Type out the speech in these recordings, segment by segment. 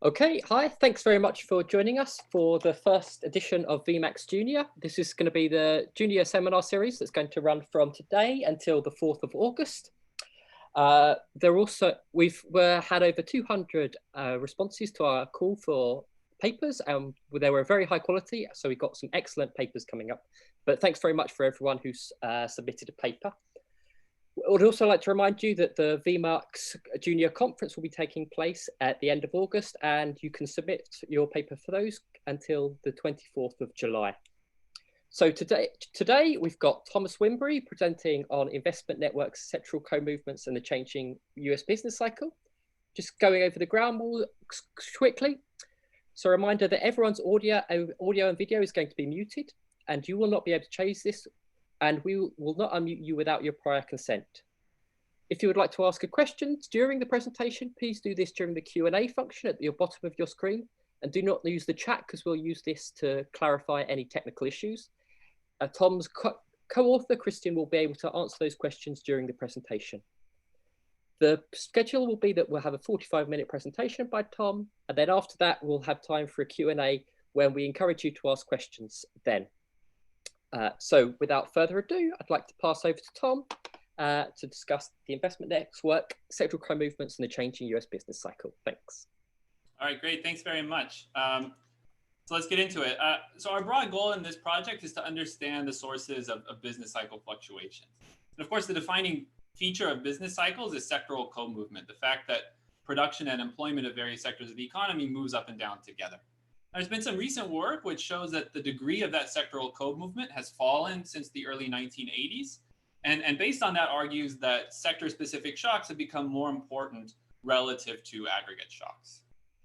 Okay, hi, thanks very much for joining us for the first edition of VMACS Junior. This is going to be the Junior Seminar Series that's going to run from today until the 4th of August. We've had over 200 responses to our call for papers, and they were very high quality, so we got some excellent papers coming up. But thanks very much for everyone who's submitted a paper. I would also like to remind you that the VMACS Junior Conference will be taking place at the end of August, and you can submit your paper for those until the 24th of July. So today we've got Thomas Wimbury presenting on investment networks, sectoral co-movements, and the changing US business cycle. Just going over the ground quickly. So a reminder that everyone's audio and video is going to be muted, and you will not be able to change this, and we will not unmute you without your prior consent. If you would like to ask a question during the presentation, please do this during the Q&A function at the bottom of your screen, and do not use the chat because we'll use this to clarify any technical issues. Tom's co-author, Christian, will be able to answer those questions during the presentation. The schedule will be that we'll have a 45-minute presentation by Tom, and then after that, we'll have time for a Q&A when we encourage you to ask questions then. So without further ado, I'd like to pass over to Tom to discuss the investment network, sectoral co-movements, and the changing US business cycle. Thanks. All right, great. Thanks very much. So let's get into it. So our broad goal in this project is to understand the sources of business cycle fluctuations. And of course, the defining feature of business cycles is sectoral co-movement, the fact that production and employment of various sectors of the economy moves up and down together. There's been some recent work which shows that the degree of that sectoral co-movement has fallen since the early 1980s. And based on that argues that sector-specific shocks have become more important relative to aggregate shocks.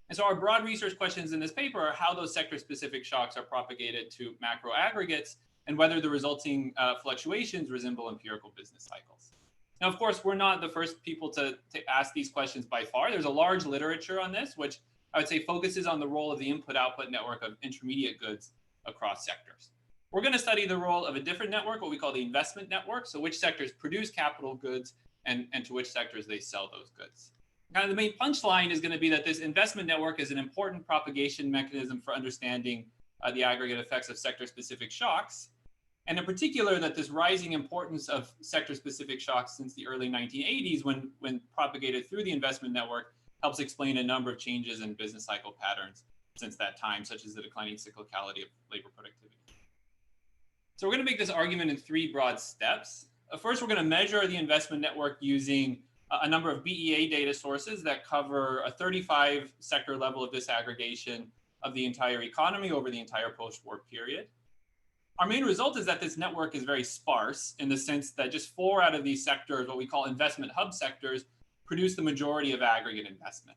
And so our broad research questions in this paper are how those sector-specific shocks are propagated to macro aggregates and whether the resulting fluctuations resemble empirical business cycles. Now, of course, we're not the first people to ask these questions by far. There's a large literature on this, which I would say focuses on the role of the input-output network of intermediate goods across sectors. We're going to study the role of a different network, what we call the investment network, so which sectors produce capital goods and to which sectors they sell those goods. Kind of the main punchline is going to be that this investment network is an important propagation mechanism for understanding the aggregate effects of sector-specific shocks, and in particular that this rising importance of sector-specific shocks since the early 1980s when propagated through the investment network helps explain a number of changes in business cycle patterns since that time, such as the declining cyclicality of labor productivity. So we're going to make this argument in three broad steps. First, we're going to measure the investment network using a number of BEA data sources that cover a 35 sector level of disaggregation of the entire economy over the entire post-war period. Our main result is that this network is very sparse in the sense that just 4 out of these sectors, what we call investment hub sectors, produce the majority of aggregate investment.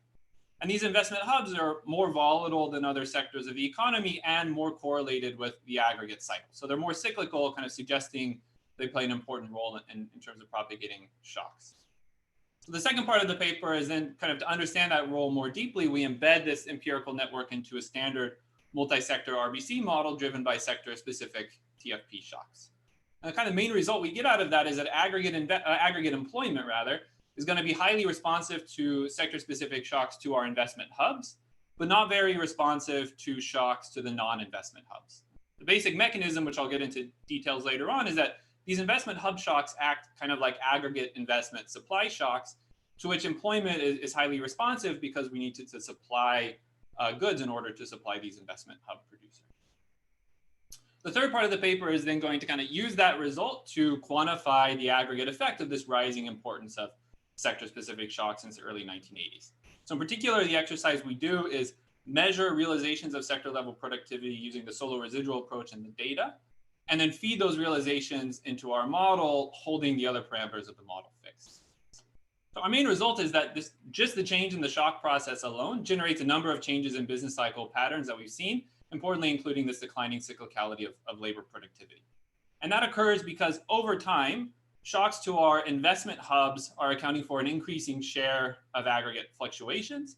And these investment hubs are more volatile than other sectors of the economy and more correlated with the aggregate cycle. So they're more cyclical, kind of suggesting they play an important role in terms of propagating shocks. So the second part of the paper is then kind of to understand that role more deeply, we embed this empirical network into a standard multi-sector RBC model driven by sector-specific TFP shocks. And the kind of main result we get out of that is that aggregate employment, is going to be highly responsive to sector-specific shocks to our investment hubs, but not very responsive to shocks to the non-investment hubs. The basic mechanism, which I'll get into details later on, is that these investment hub shocks act kind of like aggregate investment supply shocks, to which employment is highly responsive because we need to supply goods in order to supply these investment hub producers. The third part of the paper is then going to kind of use that result to quantify the aggregate effect of this rising importance of sector-specific shocks since the early 1980s. So in particular, the exercise we do is measure realizations of sector-level productivity using the solo residual approach and the data, and then feed those realizations into our model, holding the other parameters of the model fixed. So our main result is that just the change in the shock process alone generates a number of changes in business cycle patterns that we've seen, importantly including this declining cyclicality of labor productivity. And that occurs because over time, shocks to our investment hubs are accounting for an increasing share of aggregate fluctuations,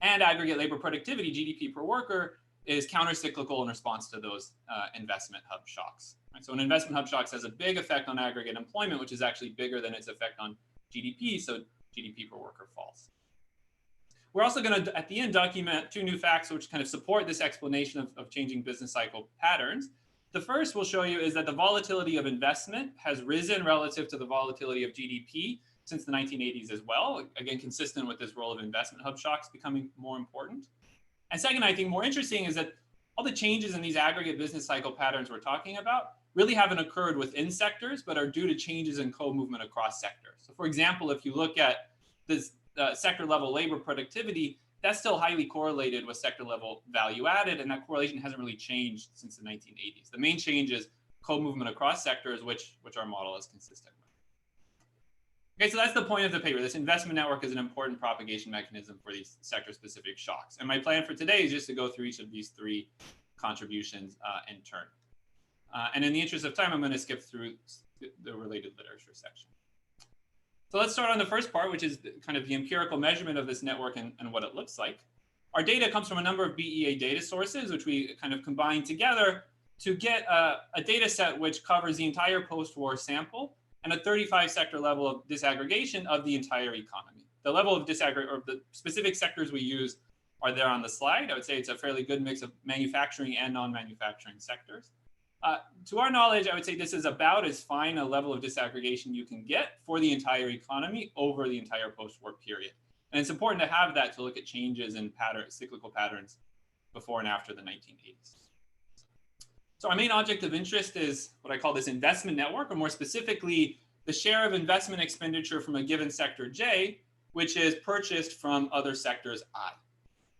and aggregate labor productivity, GDP per worker, is countercyclical in response to those investment hub shocks. Right? So an investment hub shocks has a big effect on aggregate employment, which is actually bigger than its effect on GDP, so GDP per worker falls. We're also going to, at the end, document 2 new facts which kind of support this explanation of changing business cycle patterns. The first we'll show you is that the volatility of investment has risen relative to the volatility of GDP since the 1980s as well, again, consistent with this role of investment hub shocks becoming more important. And second, I think more interesting is that all the changes in these aggregate business cycle patterns we're talking about really haven't occurred within sectors, but are due to changes in co-movement across sectors. So for example, if you look at this sector level labor productivity, that's still highly correlated with sector level value added, and that correlation hasn't really changed since the 1980s. The main change is co-movement across sectors, which our model is consistent with. Okay, so that's the point of the paper. This investment network is an important propagation mechanism for these sector-specific shocks. And my plan for today is just to go through each of these 3 contributions in turn. And in the interest of time, I'm going to skip through the related literature section. So let's start on the first part, which is kind of the empirical measurement of this network and what it looks like. Our data comes from a number of BEA data sources, which we kind of combine together to get a data set which covers the entire post-war sample and a 35 sector level of disaggregation of the entire economy. The level of or the specific sectors we use are there on the slide. I would say it's a fairly good mix of manufacturing and non-manufacturing sectors. To our knowledge, I would say this is about as fine a level of disaggregation you can get for the entire economy over the entire post-war period. And it's important to have that to look at changes in cyclical patterns before and after the 1980s. So our main object of interest is what I call this investment network, or more specifically, the share of investment expenditure from a given sector J, which is purchased from other sectors I.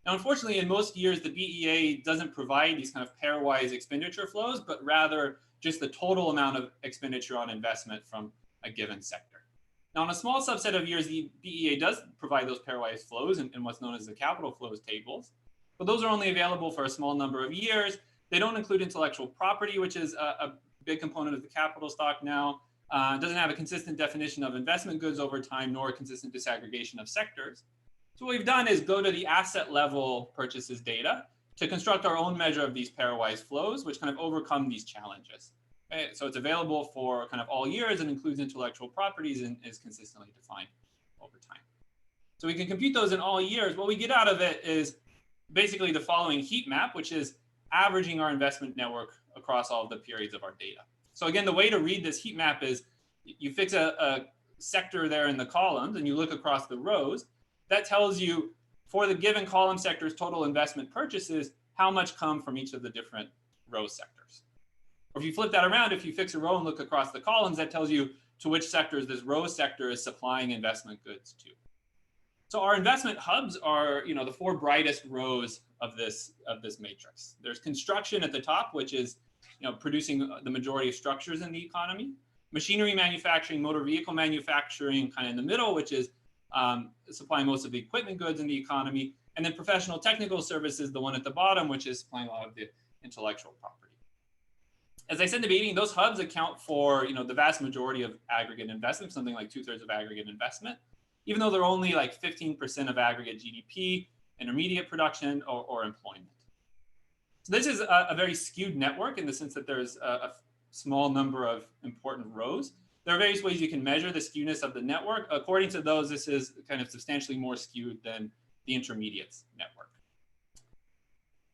Now, unfortunately, in most years, the BEA doesn't provide these kind of pairwise expenditure flows, but rather just the total amount of expenditure on investment from a given sector. Now, in a small subset of years, the BEA does provide those pairwise flows in what's known as the capital flows tables, but those are only available for a small number of years. They don't include intellectual property, which is a big component of the capital stock now. Doesn't have a consistent definition of investment goods over time, nor a consistent disaggregation of sectors. So what we've done is go to the asset level purchases data to construct our own measure of these pairwise flows, which kind of overcome these challenges. Okay? So it's available for kind of all years and includes intellectual properties and is consistently defined over time. So we can compute those in all years. What we get out of it is basically the following heat map, which is averaging our investment network across all of the periods of our data. So again, the way to read this heat map is you fix a sector there in the columns and you look across the rows. That tells you for the given column sector's total investment purchases, how much come from each of the different row sectors. Or if you flip that around, if you fix a row and look across the columns, that tells you to which sectors this row sector is supplying investment goods to. So our investment hubs are, the 4 brightest rows of this matrix. There's construction at the top, which is, producing the majority of structures in the economy. Machinery manufacturing, motor vehicle manufacturing, kind of in the middle, which is supplying most of the equipment goods in the economy. And then professional technical services, the one at the bottom, which is supplying a lot of the intellectual property. As I said in the beginning, those hubs account for, the vast majority of aggregate investment, something like 2/3 of aggregate investment, even though they're only like 15% of aggregate GDP, intermediate production, or employment. So this is a very skewed network in the sense that there's a small number of important rows. There are various ways you can measure the skewness of the network. According to those, this is kind of substantially more skewed than the intermediates network.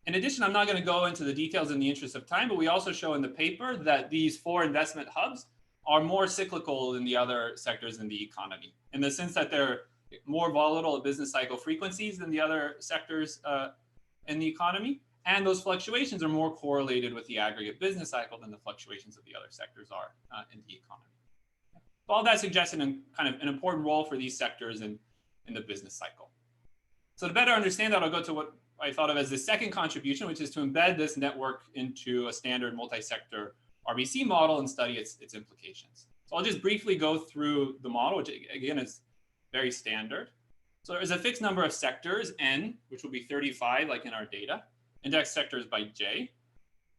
In addition, I'm not going to go into the details in the interest of time, but we also show in the paper that these 4 investment hubs are more cyclical than the other sectors in the economy, in the sense that they're more volatile at business cycle frequencies than the other sectors in the economy. And those fluctuations are more correlated with the aggregate business cycle than the fluctuations of the other sectors are in the economy. So all that suggests kind of an important role for these sectors in the business cycle. So to better understand that, I'll go to what I thought of as the second contribution, which is to embed this network into a standard multi-sector RBC model and study its implications. So I'll just briefly go through the model, which again is very standard. So there's a fixed number of sectors, N, which will be 35, like in our data, indexed sectors by J.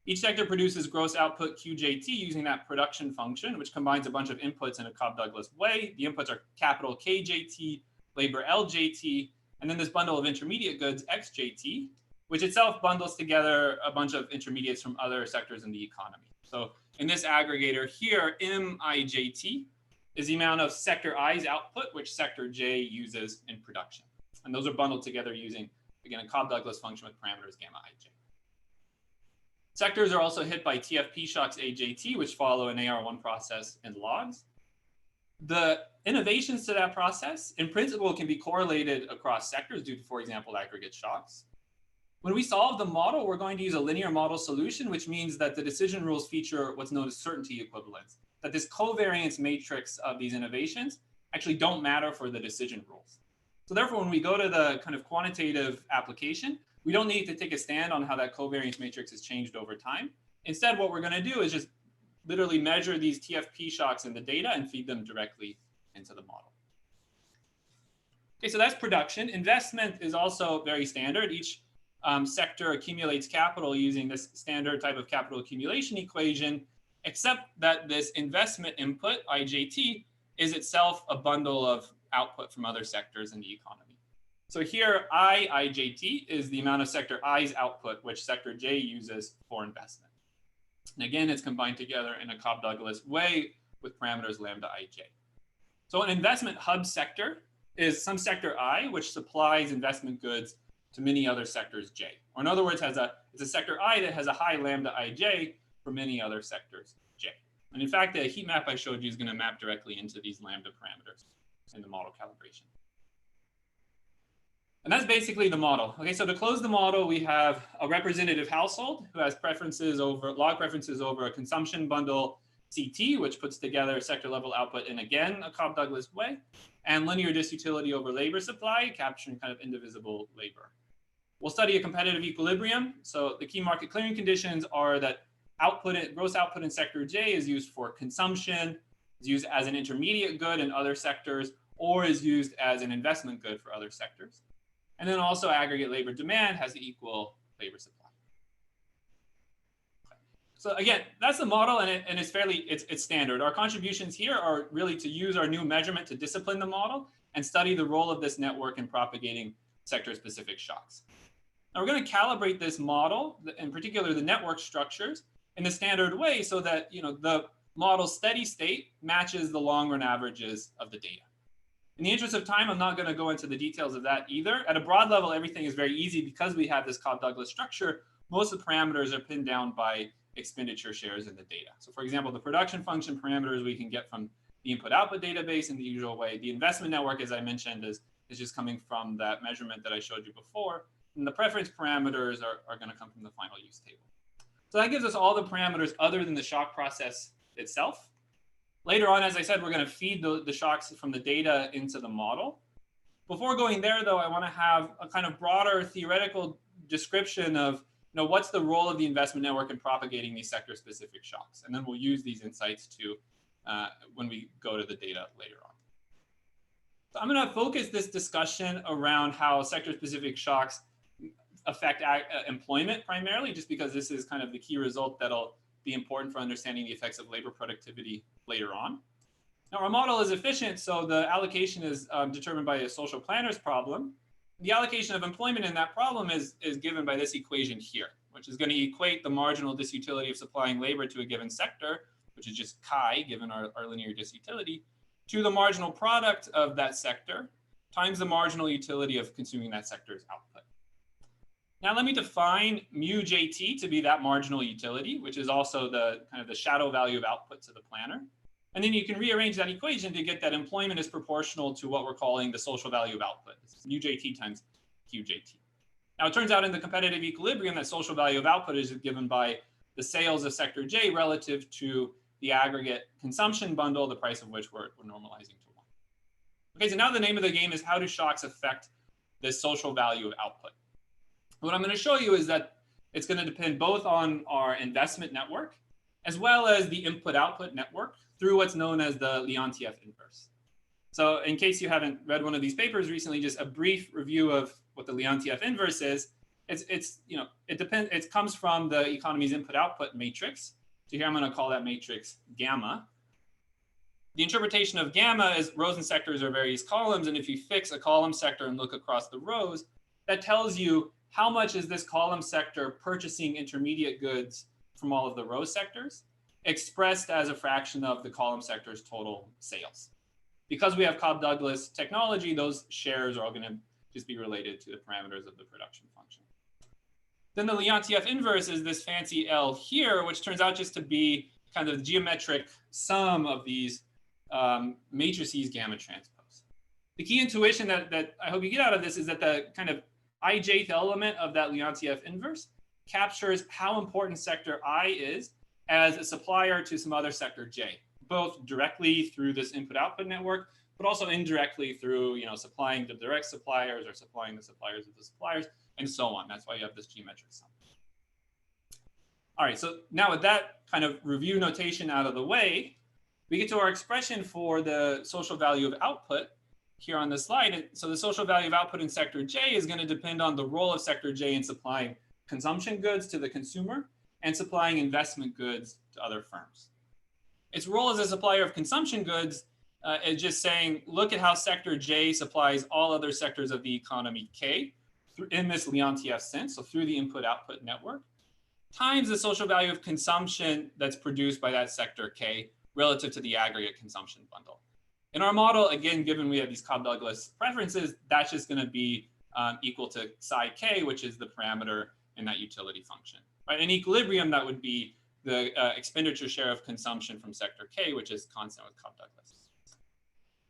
Each sector produces gross output QJT using that production function, which combines a bunch of inputs in a Cobb-Douglas way. The inputs are capital KJT, labor LJT, and then this bundle of intermediate goods, XJT, which itself bundles together a bunch of intermediates from other sectors in the economy. So in this aggregator here, MIJT is the amount of sector I's output, which sector J uses in production. And those are bundled together using, again, a Cobb-Douglas function with parameters gamma ij. Sectors are also hit by TFP shocks AJT, which follow an AR1 process in logs. The innovations to that process, in principle, can be correlated across sectors due to, for example, aggregate shocks. When we solve the model, we're going to use a linear model solution, which means that the decision rules feature what's known as certainty equivalence, that this covariance matrix of these innovations actually don't matter for the decision rules. So therefore, when we go to the kind of quantitative application, we don't need to take a stand on how that covariance matrix has changed over time. Instead, what we're going to do is just literally measure these TFP shocks in the data and feed them directly into the model. Okay, so that's production. Investment is also very standard. Each sector accumulates capital using this standard type of capital accumulation equation, except that this investment input, IJT, is itself a bundle of output from other sectors in the economy. So here, IJT, is the amount of sector I's output, which sector J uses for investment. And again, it's combined together in a Cobb-Douglas way with parameters lambda ij. So an investment hub sector is some sector I, which supplies investment goods to many other sectors J. Or in other words, it's a sector I that has a high lambda ij for many other sectors J. And in fact, the heat map I showed you is going to map directly into these lambda parameters in the model calibration. And that's basically the model. Okay, so to close the model, we have a representative household who has log preferences over a consumption bundle CT, which puts together sector level output in, again, a Cobb-Douglas way, and linear disutility over labor supply, capturing kind of indivisible labor. We'll study a competitive equilibrium. So the key market clearing conditions are that gross output in sector J is used for consumption, is used as an intermediate good in other sectors, or is used as an investment good for other sectors. And then also aggregate labor demand has the equal labor supply. Okay. So again, that's the model, and it's standard. Our contributions here are really to use our new measurement to discipline the model and study the role of this network in propagating sector-specific shocks. Now we're going to calibrate this model, in particular the network structures, in the standard way so that the model's steady state matches the long-run averages of the data. In the interest of time, I'm not going to go into the details of that either. At a broad level, everything is very easy because we have this Cobb-Douglas structure. Most of the parameters are pinned down by expenditure shares in the data. So for example, the production function parameters we can get from the input-output database in the usual way. The investment network, as I mentioned, is just coming from that measurement that I showed you before. And the preference parameters are going to come from the final use table. So that gives us all the parameters other than the shock process itself. Later on, as I said, we're going to feed the shocks from the data into the model. Before going there, though, I want to have a kind of broader theoretical description of what's the role of the investment network in propagating these sector-specific shocks. And then we'll use these insights to when we go to the data later on. So I'm going to focus this discussion around how sector-specific shocks affect employment primarily, just because this is kind of the key result that'll be important for understanding the effects of labor productivity later on. Now, our model is efficient, so the allocation is determined by a social planner's problem. The allocation of employment in that problem is given by this equation here, which is going to equate the marginal disutility of supplying labor to a given sector, which is just chi, given our linear disutility, to the marginal product of that sector times the marginal utility of consuming that sector's output. Now let me define mu JT to be that marginal utility, which is also the kind of the shadow value of output to the planner. And then you can rearrange that equation to get that employment is proportional to what we're calling the social value of output. This is mu JT times QJT. Now it turns out in the competitive equilibrium that social value of output is given by the sales of sector J relative to the aggregate consumption bundle, the price of which we're normalizing to 1. Okay, so now the name of the game is how do shocks affect this social value of output? What I'm going to show you is that it's going to depend both on our investment network as well as the input-output network through what's known as the Leontief inverse. So in case you haven't read one of these papers recently, just a brief review of what the Leontief inverse is. It comes from the economy's input-output matrix. So here I'm going to call that matrix gamma. The interpretation of gamma is rows and sectors are various columns. And if you fix a column sector and look across the rows, that tells you how much is this column sector purchasing intermediate goods from all of the row sectors, expressed as a fraction of the column sector's total sales. Because we have Cobb-Douglas technology, those shares are all going to just be related to the parameters of the production function. Then the Leontief inverse is this fancy L here, which turns out just to be kind of the geometric sum of these matrices gamma transpose. The key intuition that I hope you get out of this is that the kind of ijth element of that Leontief inverse captures how important sector I is as a supplier to some other sector J, both directly through this input-output network, but also indirectly through, supplying the direct suppliers or supplying the suppliers of the suppliers, and so on. That's why you have this geometric sum. All right, so now with that kind of review notation out of the way, we get to our expression for the social value of output here on the slide. So the social value of output in sector J is going to depend on the role of sector J in supplying consumption goods to the consumer and supplying investment goods to other firms. Its role as a supplier of consumption goods is just saying, look at how sector J supplies all other sectors of the economy K in this Leontief sense, so through the input-output network, times the social value of consumption that's produced by that sector K relative to the aggregate consumption bundle. In our model, again, given we have these Cobb-Douglas preferences, that's just going to be equal to psi K, which is the parameter in that utility function. Right? In equilibrium, that would be the expenditure share of consumption from sector K, which is constant with Cobb-Douglas.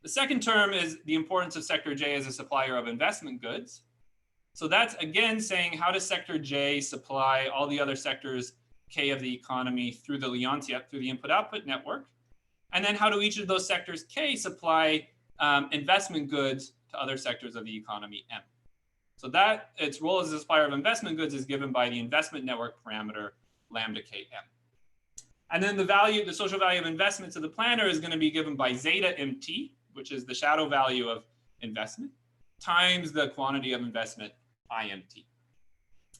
The second term is the importance of sector J as a supplier of investment goods. So that's, again, saying how does sector J supply all the other sectors K of the economy through the Leontief, through the input-output network? And then how do each of those sectors K supply investment goods to other sectors of the economy M? So that its role as a supplier of investment goods is given by the investment network parameter lambda KM. And then the social value of investment to the planner is going to be given by zeta MT, which is the shadow value of investment, times the quantity of investment IMT.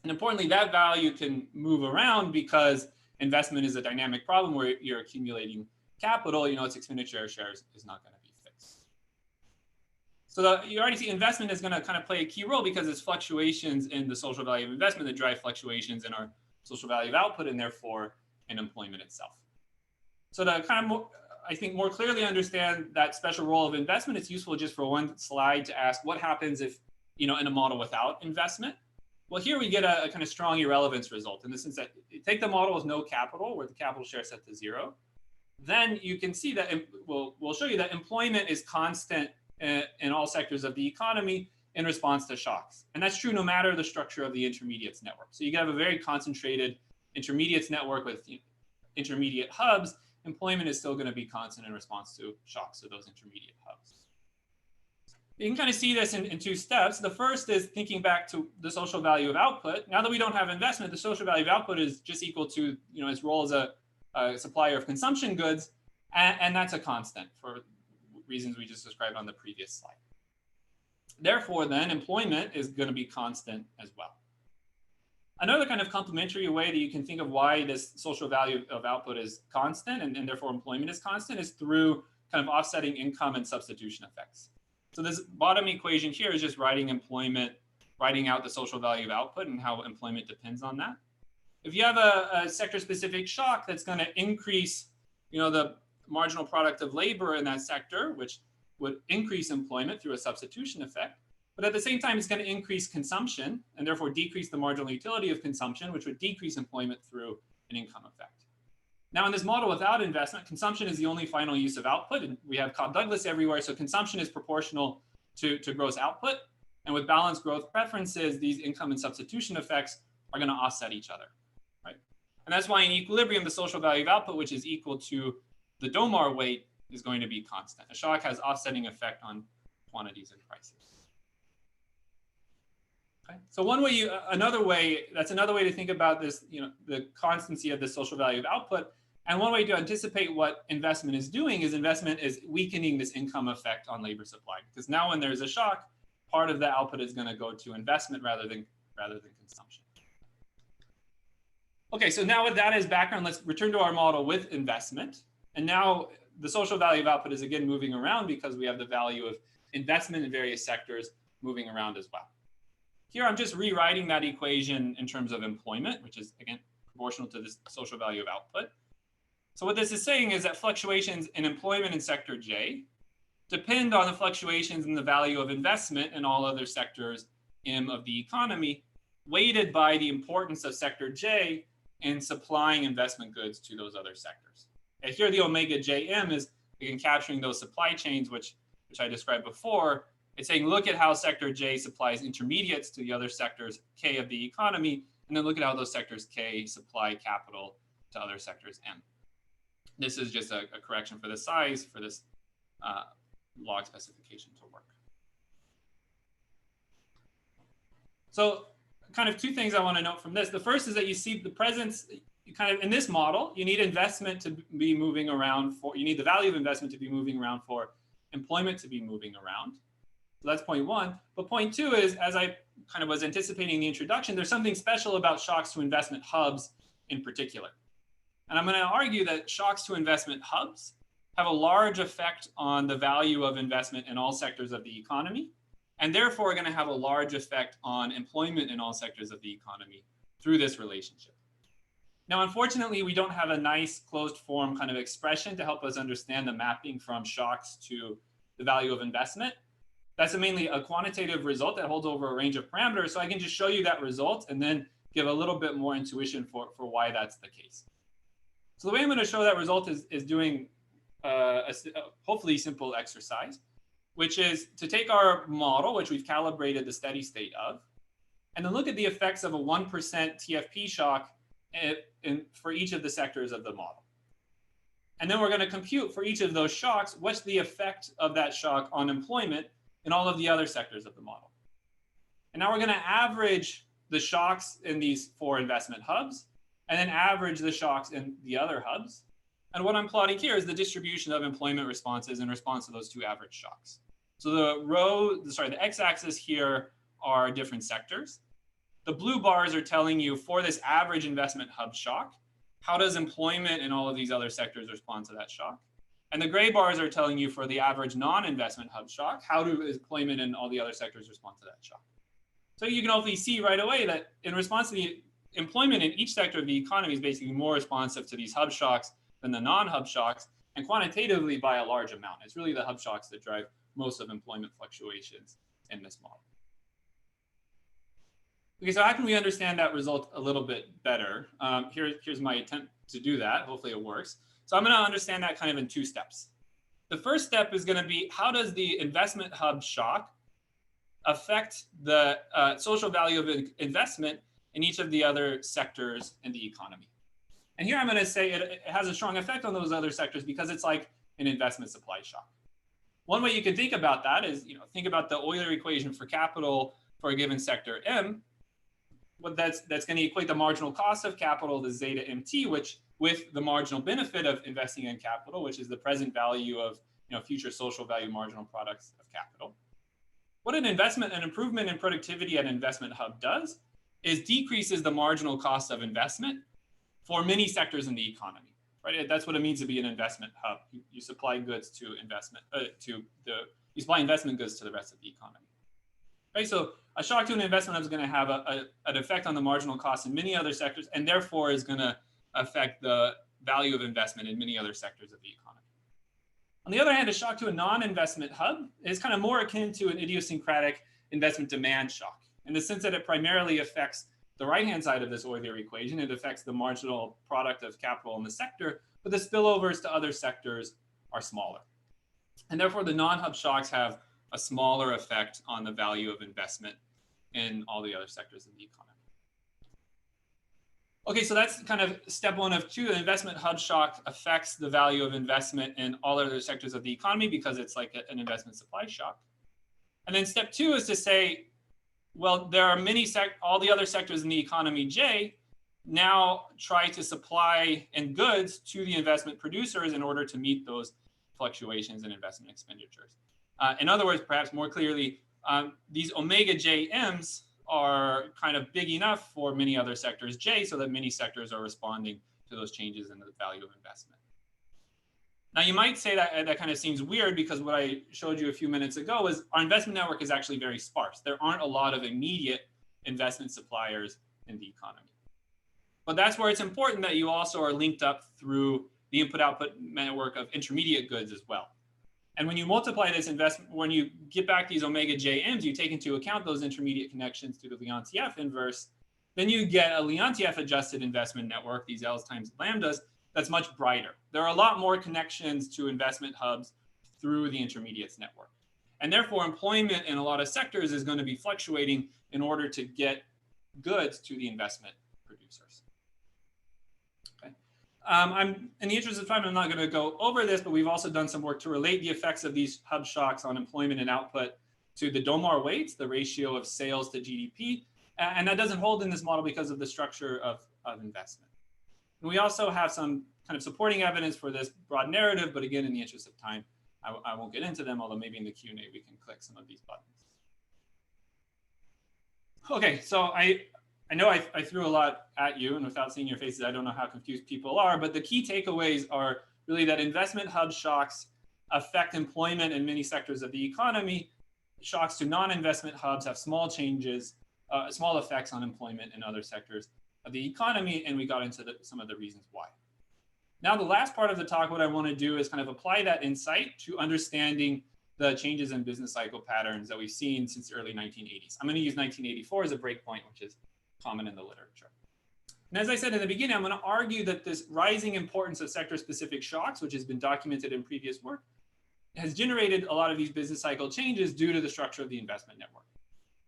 And importantly, that value can move around because investment is a dynamic problem where you're accumulating capital, its expenditure shares is not going to be fixed. So you already see investment is going to kind of play a key role because it's fluctuations in the social value of investment that drive fluctuations in our social value of output and therefore in employment itself. So to kind of, I think, more clearly understand that special role of investment, it's useful just for one slide to ask what happens if, in a model without investment. Well, here we get a kind of strong irrelevance result in the sense that you take the model with no capital, where the capital share is set to 0. Then you can see that we'll show you that employment is constant in all sectors of the economy in response to shocks. And that's true no matter the structure of the intermediates network. So you can have a very concentrated intermediates network with intermediate hubs. Employment is still going to be constant in response to shocks of those intermediate hubs. You can kind of see this in two steps. The first is thinking back to the social value of output. Now that we don't have investment, the social value of output is just equal to its role as a supplier of consumption goods, and that's a constant for reasons we just described on the previous slide. Therefore, then, employment is going to be constant as well. Another kind of complementary way that you can think of why this social value of output is constant and therefore employment is constant is through kind of offsetting income and substitution effects. So this bottom equation here is just writing out the social value of output and how employment depends on that. If you have a sector-specific shock that's going to increase, the marginal product of labor in that sector, which would increase employment through a substitution effect, but at the same time, it's going to increase consumption and therefore decrease the marginal utility of consumption, which would decrease employment through an income effect. Now, in this model without investment, consumption is the only final use of output, and we have Cobb-Douglas everywhere, so consumption is proportional to gross output. And with balanced growth preferences, these income and substitution effects are going to offset each other. And that's why in equilibrium, the social value of output, which is equal to the Domar weight, is going to be constant. A shock has offsetting effect on quantities and prices. Okay. So another way to think about this, the constancy of the social value of output. And one way to anticipate what investment is doing is investment is weakening this income effect on labor supply. Because now when there's a shock, part of the output is going to go to investment rather than consumption. Okay, so now with that as background, let's return to our model with investment. And now the social value of output is again moving around because we have the value of investment in various sectors moving around as well. Here, I'm just rewriting that equation in terms of employment, which is, again, proportional to this social value of output. So what this is saying is that fluctuations in employment in sector J depend on the fluctuations in the value of investment in all other sectors M of the economy, weighted by the importance of sector J in supplying investment goods to those other sectors. And here the omega Jm is, again, capturing those supply chains, which I described before. It's saying, look at how sector J supplies intermediates to the other sectors K of the economy, and then look at how those sectors K supply capital to other sectors M. This is just a correction for the size for this log specification to work. So kind of two things I want to note from this. The first is that you see the presence, kind of in this model, you need investment to be moving around for, you need the value of investment to be moving around for employment to be moving around. So that's point one. But point two is, as I kind of was anticipating in the introduction, there's something special about shocks to investment hubs in particular. And I'm going to argue that shocks to investment hubs have a large effect on the value of investment in all sectors of the economy, and therefore are going to have a large effect on employment in all sectors of the economy through this relationship. Now, unfortunately, we don't have a nice closed form kind of expression to help us understand the mapping from shocks to the value of investment. That's mainly a quantitative result that holds over a range of parameters. So I can just show you that result and then give a little bit more intuition for why that's the case. So the way I'm going to show that result is doing a hopefully simple exercise, which is to take our model, which we've calibrated the steady state of, and then look at the effects of a 1% TFP shock for each of the sectors of the model. And then we're going to compute for each of those shocks, what's the effect of that shock on employment in all of the other sectors of the model. And now we're going to average the shocks in these four investment hubs, and then average the shocks in the other hubs. And what I'm plotting here is the distribution of employment responses in response to those two average shocks. So the x-axis here are different sectors. The blue bars are telling you for this average investment hub shock, how does employment in all of these other sectors respond to that shock? And the gray bars are telling you for the average non-investment hub shock, how do employment in all the other sectors respond to that shock? So you can hopefully see right away that in response to the employment in each sector of the economy is basically more responsive to these hub shocks than the non-hub shocks, and quantitatively by a large amount. It's really the hub shocks that drive most of employment fluctuations in this model. Okay, so how can we understand that result a little bit better? Here's my attempt to do that. Hopefully it works. So I'm going to understand that kind of in two steps. The first step is going to be, how does the investment hub shock affect the social value of investment in each of the other sectors in the economy? And here I'm going to say it has a strong effect on those other sectors because it's like an investment supply shock. One way you can think about that is, think about the Euler equation for capital for a given sector M. Well, that's going to equate the marginal cost of capital to zeta mt, which with the marginal benefit of investing in capital, which is the present value of future social value marginal products of capital. What an improvement in productivity at an investment hub does is decreases the marginal cost of investment for many sectors in the economy, right? That's what it means to be an investment hub. You supply goods to you supply investment goods to the rest of the economy, right? So a shock to an investment hub is going to have an effect on the marginal cost in many other sectors, and therefore is going to affect the value of investment in many other sectors of the economy. On the other hand, a shock to a non-investment hub is kind of more akin to an idiosyncratic investment demand shock, in the sense that it primarily affects the right-hand side of this Euler equation. It affects the marginal product of capital in the sector, but the spillovers to other sectors are smaller. And therefore, the non-hub shocks have a smaller effect on the value of investment in all the other sectors of the economy. Okay, so that's kind of step one of two. The investment hub shock affects the value of investment in all other sectors of the economy because it's like an investment supply shock. And then step two is to say, well, there are all the other sectors in the economy J now try to supply in goods to the investment producers in order to meet those fluctuations in investment expenditures. In other words, perhaps more clearly, these omega JMs are kind of big enough for many other sectors J so that many sectors are responding to those changes in the value of investment. Now, you might say that kind of seems weird because what I showed you a few minutes ago is our investment network is actually very sparse. There aren't a lot of immediate investment suppliers in the economy. But that's where it's important that you also are linked up through the input-output network of intermediate goods as well. And when you multiply this investment, when you get back these omega jm's, you take into account those intermediate connections to the Leontief inverse, then you get a Leontief adjusted investment network, these L's times lambdas, that's much brighter. There are a lot more connections to investment hubs through the intermediates network. And therefore, employment in a lot of sectors is going to be fluctuating in order to get goods to the investment producers. Okay. In the interest of time, I'm not going to go over this, but we've also done some work to relate the effects of these hub shocks on employment and output to the Domar weights, the ratio of sales to GDP. And that doesn't hold in this model because of the structure of investment. And we also have some kind of supporting evidence for this broad narrative, but again, in the interest of time, I won't get into them, although maybe in the Q&A we can click some of these buttons. Okay, so I know I threw a lot at you, and without seeing your faces, I don't know how confused people are, but the key takeaways are really that investment hub shocks affect employment in many sectors of the economy. Shocks to non-investment hubs have small changes, small effects on employment in other sectors of the economy, and we got into some of the reasons why. Now, the last part of the talk, what I want to do is kind of apply that insight to understanding the changes in business cycle patterns that we've seen since the early 1980s. I'm going to use 1984 as a breakpoint, which is common in the literature. And as I said in the beginning, I'm going to argue that this rising importance of sector-specific shocks, which has been documented in previous work, has generated a lot of these business cycle changes due to the structure of the investment network.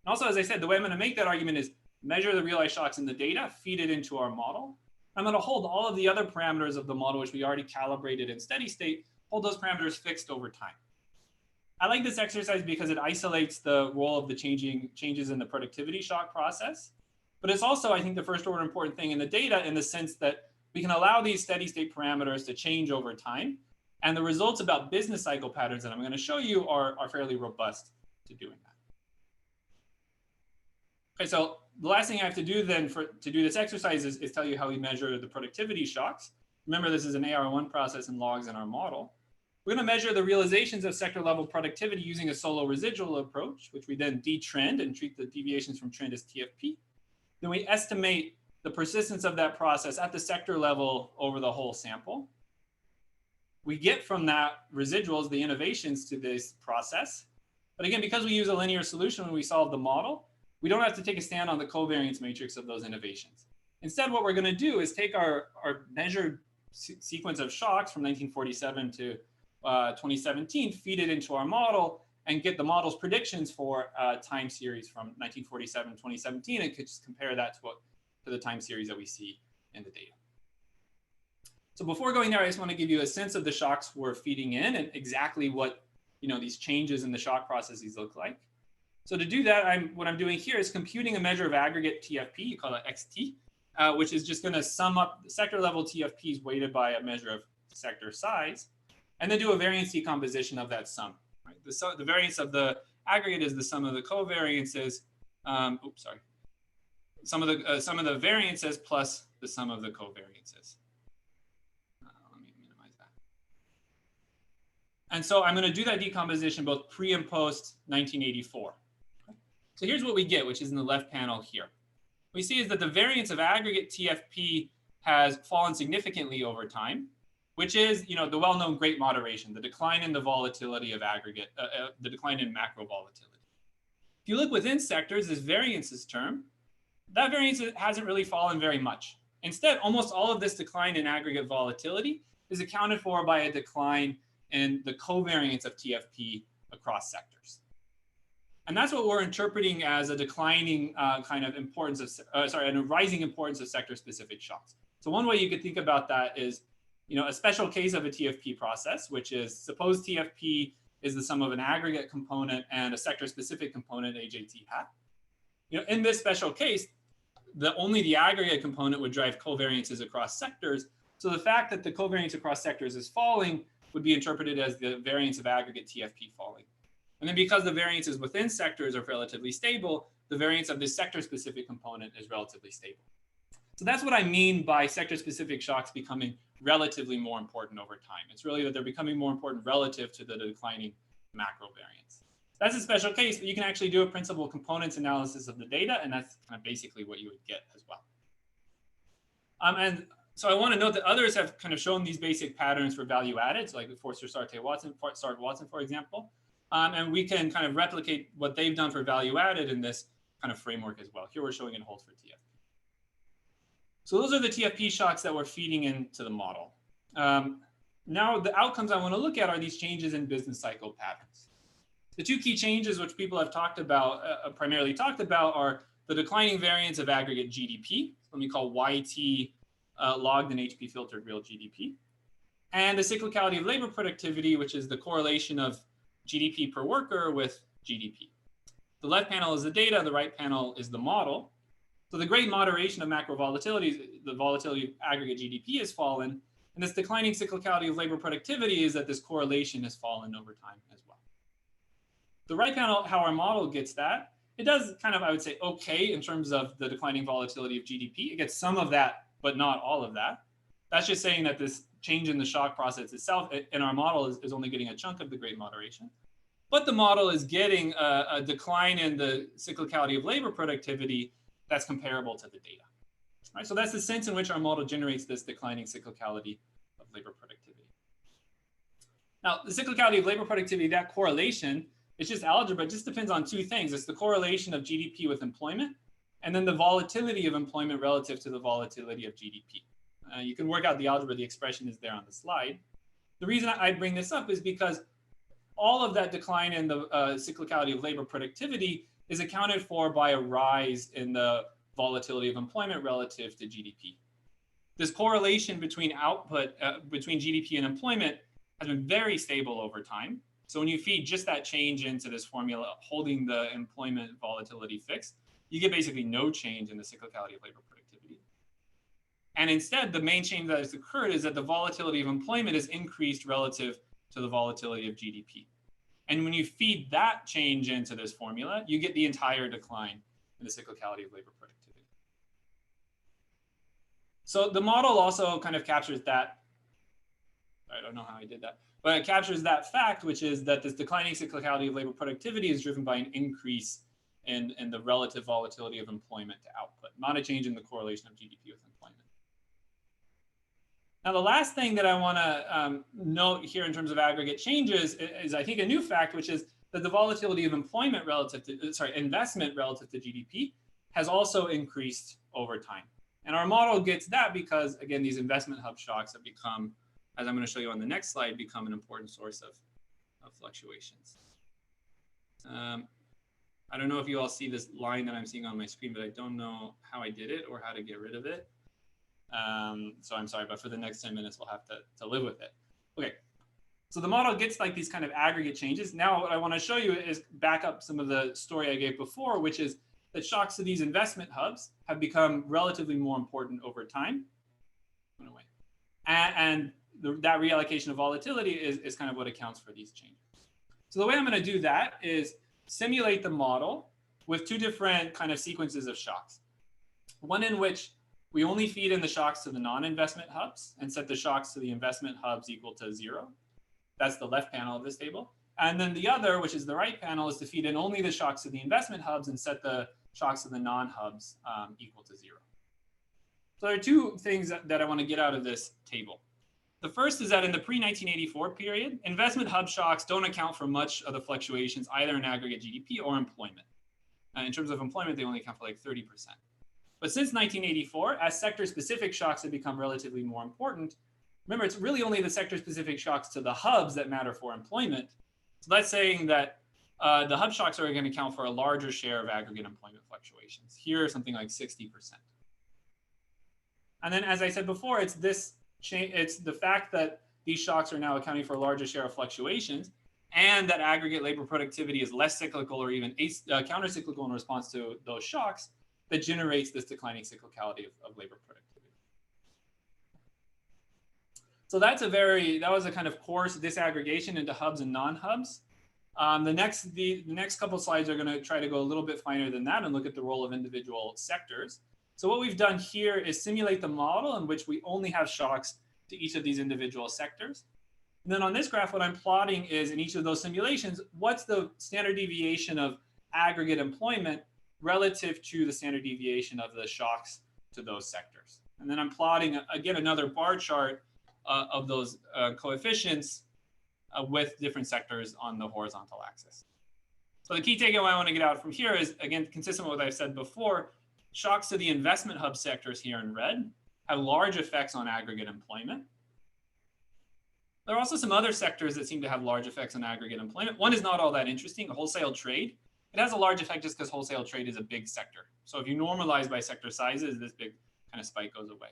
And also, as I said, the way I'm going to make that argument is measure the realized shocks in the data, feed it into our model. I'm going to hold all of the other parameters of the model, which we already calibrated in steady state, hold those parameters fixed over time. I like this exercise because it isolates the role of the changes in the productivity shock process. But it's also, I think, the first order important thing in the data in the sense that we can allow these steady state parameters to change over time. And the results about business cycle patterns that I'm going to show you are fairly robust to doing that. Okay, so the last thing I have to do then to do this exercise is tell you how we measure the productivity shocks. Remember, this is an AR1 process and logs in our model. We're going to measure the realizations of sector level productivity using a solo residual approach, which we then detrend and treat the deviations from trend as TFP. Then we estimate the persistence of that process at the sector level over the whole sample. We get from that residuals the innovations to this process. But again, because we use a linear solution when we solve the model, we don't have to take a stand on the covariance matrix of those innovations. Instead, what we're going to do is take our measured sequence of shocks from 1947 to 2017, feed it into our model, and get the model's predictions for time series from 1947 to 2017, and could just compare that to the time series that we see in the data. So before going there, I just want to give you a sense of the shocks we're feeding in and exactly what these changes in the shock processes look like. So to do that, what I'm doing here is computing a measure of aggregate TFP, you call it XT, which is just going to sum up the sector level TFPs weighted by a measure of sector size, and then do a variance decomposition of that sum. Right? The variance of the aggregate is the sum of the covariances. Sum of the variances plus the sum of the covariances. Let me minimize that. And so I'm going to do that decomposition both pre and post 1984. So here's what we get, which is in the left panel here. What we see is that the variance of aggregate TFP has fallen significantly over time, which is the well-known great moderation, the decline in the volatility of aggregate, the decline in macro volatility. If you look within sectors, this variances term, that variance hasn't really fallen very much. Instead, almost all of this decline in aggregate volatility is accounted for by a decline in the covariance of TFP across sectors. And that's what we're interpreting as a declining kind of importance of, and a rising importance of sector-specific shocks. So one way you could think about that is, a special case of a TFP process, which is suppose TFP is the sum of an aggregate component and a sector-specific component, AJT hat. In this special case, only the aggregate component would drive covariances across sectors. So the fact that the covariance across sectors is falling would be interpreted as the variance of aggregate TFP falling. And then because the variances within sectors are relatively stable, the variance of this sector-specific component is relatively stable. So that's what I mean by sector-specific shocks becoming relatively more important over time. It's really that they're becoming more important relative to the declining macro variance. That's a special case, but you can actually do a principal components analysis of the data, and that's kind of basically what you would get as well. And So I want to note that others have kind of shown these basic patterns for value added, so like Forster, Sartre, Watson, for example. And we can kind of replicate what they've done for value added in this kind of framework as well. Here we're showing it holds for TFP. So those are the TFP shocks that we're feeding into the model. Now the outcomes I want to look at are these changes in business cycle patterns. The two key changes which people have talked about, primarily talked about, are the declining variance of aggregate GDP, let me call YT logged and HP filtered real GDP, and the cyclicality of labor productivity, which is the correlation of GDP per worker with GDP. The left panel is the data, the right panel is the model. So the great moderation of macro volatility, the volatility of aggregate GDP has fallen, and this declining cyclicality of labor productivity is that this correlation has fallen over time as well. The right panel, how our model gets that, it does kind of, I would say, okay in terms of the declining volatility of GDP. It gets some of that, but not all of that. That's just saying that this change in the shock process itself in our model is only getting a chunk of the great moderation. But the model is getting a decline in the cyclicality of labor productivity that's comparable to the data. Right? So that's the sense in which our model generates this declining cyclicality of labor productivity. Now, the cyclicality of labor productivity, that correlation, it's just algebra. It just depends on two things. It's the correlation of GDP with employment, and then the volatility of employment relative to the volatility of GDP. You can work out the algebra. The expression is there on the slide. The reason I bring this up is because all of that decline in the cyclicality of labor productivity is accounted for by a rise in the volatility of employment relative to GDP. This correlation between output, between GDP and employment has been very stable over time. So when you feed just that change into this formula, holding the employment volatility fixed, you get basically no change in the cyclicality of labor productivity. And instead, the main change that has occurred is that the volatility of employment is increased relative to the volatility of GDP. And when you feed that change into this formula, you get the entire decline in the cyclicality of labor productivity. So the model also kind of captures that. I don't know how I did that, but it captures that fact, which is that this declining cyclicality of labor productivity is driven by an increase in the relative volatility of employment to output, not a change in the correlation of GDP with employment. Now, the last thing that I want to note here in terms of aggregate changes is, I think, a new fact, which is that the volatility of employment relative to, investment relative to GDP has also increased over time. And our model gets that because, again, these investment hub shocks have become, as I'm going to show you on the next slide, become an important source of fluctuations. I don't know if you all see this line that I'm seeing on my screen, but I don't know how I did it or how to get rid of it. So I'm sorry, but for the next 10 minutes, we'll have to live with it. Okay, so the model gets like these kind of aggregate changes. Now what I want to show you is back up some of the story I gave before, which is that shocks to these investment hubs have become relatively more important over time. And that reallocation of volatility is kind of what accounts for these changes. So the way I'm going to do that is simulate the model with two different kind of sequences of shocks. One in which we only feed in the shocks to the non-investment hubs and set the shocks to the investment hubs equal to 0. That's the left panel of this table. And then the other, which is the right panel, is to feed in only the shocks to the investment hubs and set the shocks to the non-hubs equal to 0. So there are two things that I want to get out of this table. The first is that in the pre-1984 period, investment hub shocks don't account for much of the fluctuations either in aggregate GDP or employment. In terms of employment, they only account for like 30%. But since 1984, as sector-specific shocks have become relatively more important, remember, it's really only the sector-specific shocks to the hubs that matter for employment. So that's saying that the hub shocks are going to account for a larger share of aggregate employment fluctuations. Here, something like 60%. And then, as I said before, it's the fact that these shocks are now accounting for a larger share of fluctuations, and that aggregate labor productivity is less cyclical or even counter-cyclical in response to those shocks that generates this declining cyclicality of labor productivity. So that was a kind of coarse disaggregation into hubs and non-hubs. The next couple of slides are going to try to go a little bit finer than that and look at the role of individual sectors. So what we've done here is simulate the model in which we only have shocks to each of these individual sectors. And then on this graph, what I'm plotting is in each of those simulations, what's the standard deviation of aggregate employment relative to the standard deviation of the shocks to those sectors. And then I'm plotting, again, another bar chart of those coefficients with different sectors on the horizontal axis. So the key takeaway I want to get out from here is, again, consistent with what I've said before, shocks to the investment hub sectors here in red have large effects on aggregate employment. There are also some other sectors that seem to have large effects on aggregate employment. One is not all that interesting, wholesale trade. It has a large effect just because wholesale trade is a big sector. So if you normalize by sector sizes, this big kind of spike goes away.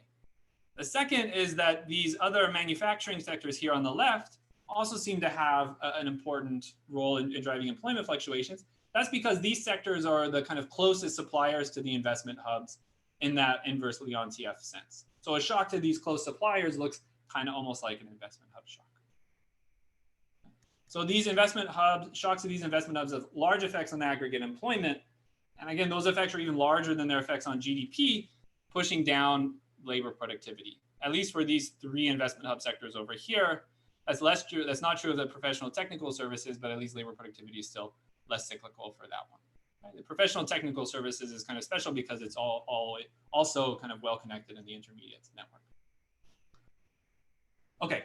The second is that these other manufacturing sectors here on the left also seem to have an important role in driving employment fluctuations. That's because these sectors are the kind of closest suppliers to the investment hubs in that inverse Leontief sense. So a shock to these close suppliers looks kind of almost like an investment hub shock. So these investment hubs, shocks to these investment hubs have large effects on aggregate employment. And again, those effects are even larger than their effects on GDP, pushing down labor productivity, at least for these three investment hub sectors over here. That's less true. That's not true of the professional technical services, but at least labor productivity is still less cyclical for that one. Right? The professional technical services is kind of special because it's also kind of well connected in the intermediates network. Okay,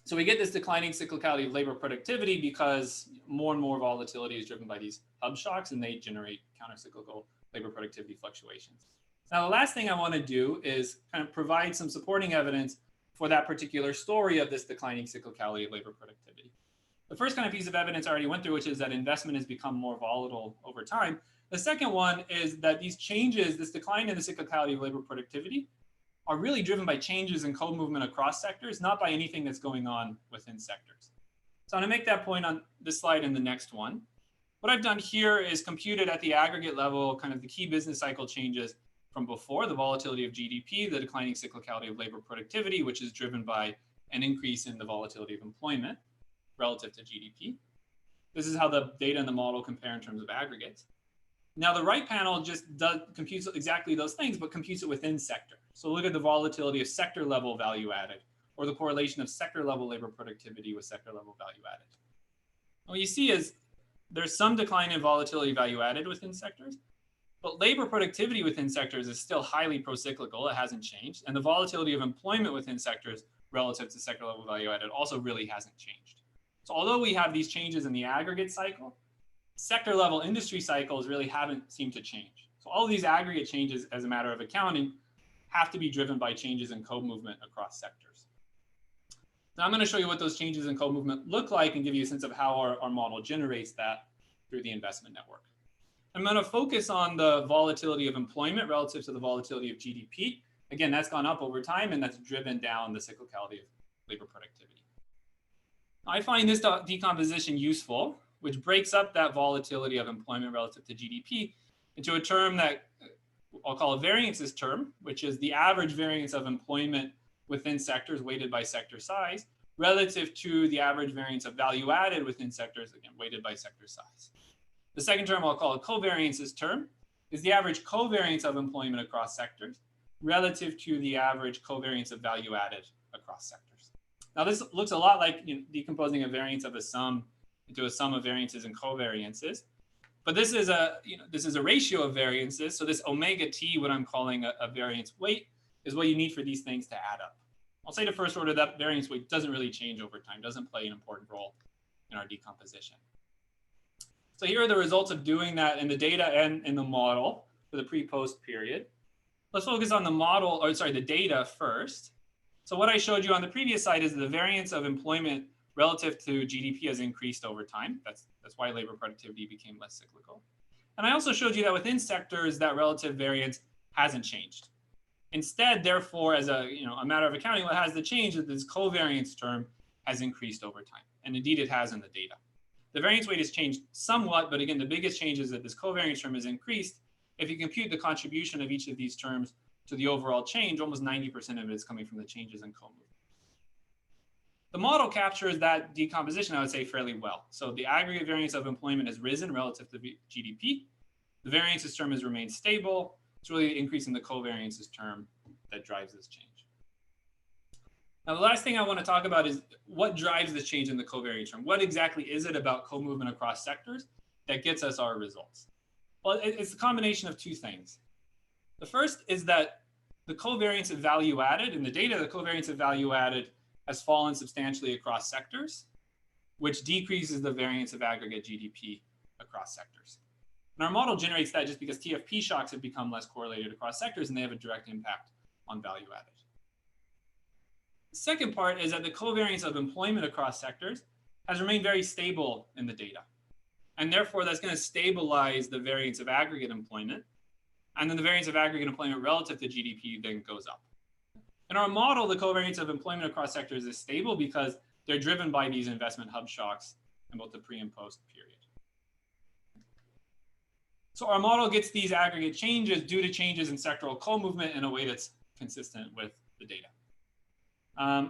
so we get this declining cyclicality of labor productivity because more and more volatility is driven by these hub shocks, and they generate countercyclical labor productivity fluctuations. Now, the last thing I want to do is kind of provide some supporting evidence for that particular story of this declining cyclicality of labor productivity. The first kind of piece of evidence I already went through, which is that investment has become more volatile over time. The second one is that these changes, this decline in the cyclicality of labor productivity, are really driven by changes in co-movement across sectors, not by anything that's going on within sectors. So I'm going to make that point on this slide and the next one. What I've done here is computed at the aggregate level kind of the key business cycle changes from before, the volatility of GDP, the declining cyclicality of labor productivity, which is driven by an increase in the volatility of employment relative to GDP. This is how the data and the model compare in terms of aggregates. Now, the right panel just computes exactly those things, but computes it within sector. So look at the volatility of sector level value added, or the correlation of sector level labor productivity with sector level value added. What you see is there's some decline in volatility value added within sectors, but labor productivity within sectors is still highly pro-cyclical. It hasn't changed. And the volatility of employment within sectors relative to sector level value added also really hasn't changed. So although we have these changes in the aggregate cycle, sector level industry cycles really haven't seemed to change. So all of these aggregate changes as a matter of accounting have to be driven by changes in co-movement across sectors. Now I'm going to show you what those changes in co-movement look like and give you a sense of how our model generates that through the investment network. I'm going to focus on the volatility of employment relative to the volatility of GDP. Again, that's gone up over time, and that's driven down the cyclicality of labor productivity. I find this decomposition useful, which breaks up that volatility of employment relative to GDP into a term that I'll call a variances term, which is the average variance of employment within sectors weighted by sector size relative to the average variance of value added within sectors, again, weighted by sector size. The second term I'll call a covariances term is the average covariance of employment across sectors relative to the average covariance of value added across sectors. Now this looks a lot like decomposing a variance of a sum into a sum of variances and covariances, but this is a ratio of variances. So this omega t, what I'm calling a variance weight, is what you need for these things to add up. I'll say to first order that variance weight doesn't really change over time, doesn't play an important role in our decomposition. So here are the results of doing that in the data and in the model for the pre-post period. Let's focus on the model, or sorry, the data first. So what I showed you on the previous slide is the variance of employment relative to GDP has increased over time. That's why labor productivity became less cyclical. And I also showed you that within sectors, that relative variance hasn't changed. Instead, therefore, as a matter of accounting, what has to change is this covariance term has increased over time. And indeed, it has in the data. The variance weight has changed somewhat, but again, the biggest change is that this covariance term has increased. If you compute the contribution of each of these terms to the overall change, almost 90% of it is coming from the changes in co-movement. The model captures that decomposition, I would say, fairly well. So the aggregate variance of employment has risen relative to GDP. The variances term has remained stable. It's really the increase in the covariances term that drives this change. Now, the last thing I want to talk about is what drives this change in the covariance term. What exactly is it about co-movement across sectors that gets us our results? Well, it's a combination of two things. The first is that the covariance of value added in the data, the covariance of value added has fallen substantially across sectors, which decreases the variance of aggregate GDP across sectors. And our model generates that just because TFP shocks have become less correlated across sectors and they have a direct impact on value added. The second part is that the covariance of employment across sectors has remained very stable in the data. And therefore, that's going to stabilize the variance of aggregate employment. And then the variance of aggregate employment relative to GDP then goes up. In our model, the covariance of employment across sectors is stable because they're driven by these investment hub shocks in both the pre and post period. So our model gets these aggregate changes due to changes in sectoral co-movement in a way that's consistent with the data.